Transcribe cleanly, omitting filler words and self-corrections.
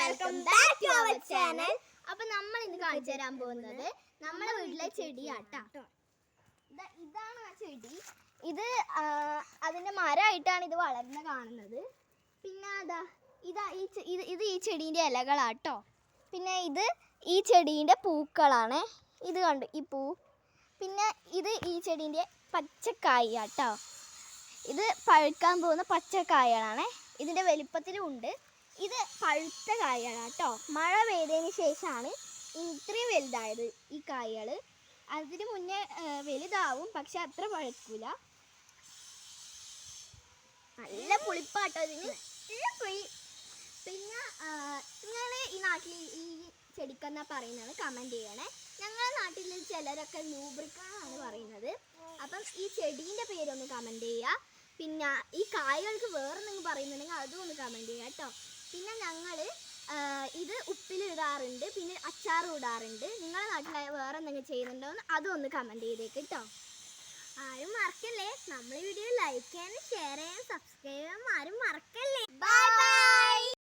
Welcome back to our channel. അപ്പോൾ നമ്മൾ ഇന്ന് കാണിച്ചു തരാൻ പോകുന്നത് നമ്മുടെ വീട്ടിലെ ചെടിയാട്ടോ. ഇതാണ് ആ ചെടി. ഇത് അതിൻ്റെ മരമായിട്ടാണ് ഇത് വളർന്ന് കാണുന്നത്. പിന്നെ ഇത് ഈ ചെടീൻ്റെ ഇലകളാട്ടോ. പിന്നെ ഇത് ഈ ചെടീൻ്റെ പൂക്കളാണ്. ഇത് കണ്ടു ഈ പൂ. പിന്നെ ഇത് ഈ ചെടീൻ്റെ പച്ചക്കായാട്ടോ. ഇത് പഴുക്കാൻ പോകുന്ന പച്ചക്കായകളാണ്. ഇതിൻ്റെ വലിപ്പത്തിലും ഉണ്ട്. ഇത് പഴുത്ത കായകളാണ് കേട്ടോ. മഴ പെയ്തതിന് ശേഷമാണ് ഇത്രയും വലുതായത് ഈ കായകൾ. അതിന് മുന്നേ വലുതാവും, പക്ഷെ അത്ര പഴുക്കില്ല. നല്ല പുളിപ്പാട്ടോ ഇതിന്. പിന്നെ നിങ്ങൾ ഈ നാട്ടിൽ ഈ ചെടിക്കെന്നാ പറയുന്നത് കമൻറ്റ് ചെയ്യണേ. ഞങ്ങളുടെ നാട്ടിൽ ചിലരൊക്കെ ലൂബ്രിക്കാണ് പറയുന്നത്. അപ്പം ഈ ചെടീൻ്റെ പേരൊന്ന് കമൻറ്റ് ചെയ്യുക. പിന്നെ ഈ കായകൾക്ക് വേറെ എന്തെങ്കിലും പറയുന്നുണ്ടെങ്കിൽ അതും ഒന്ന് കമൻറ്റ് ചെയ്യുക കേട്ടോ. പിന്നെ ഞങ്ങൾ ഇത് ഉപ്പിലിടാറുണ്ട്, പിന്നെ അച്ചാറും ഇടാറുണ്ട്. നിങ്ങളുടെ നാട്ടിൽ വേറെ എന്തെങ്കിലും ചെയ്യുന്നുണ്ടോ എന്ന് അതും ഒന്ന് കമൻറ്റ് ചെയ്തേക്ക് കേട്ടോ. ആരും മറക്കല്ലേ, നമ്മൾ വീഡിയോ ലൈക്ക് ചെയ്യാനും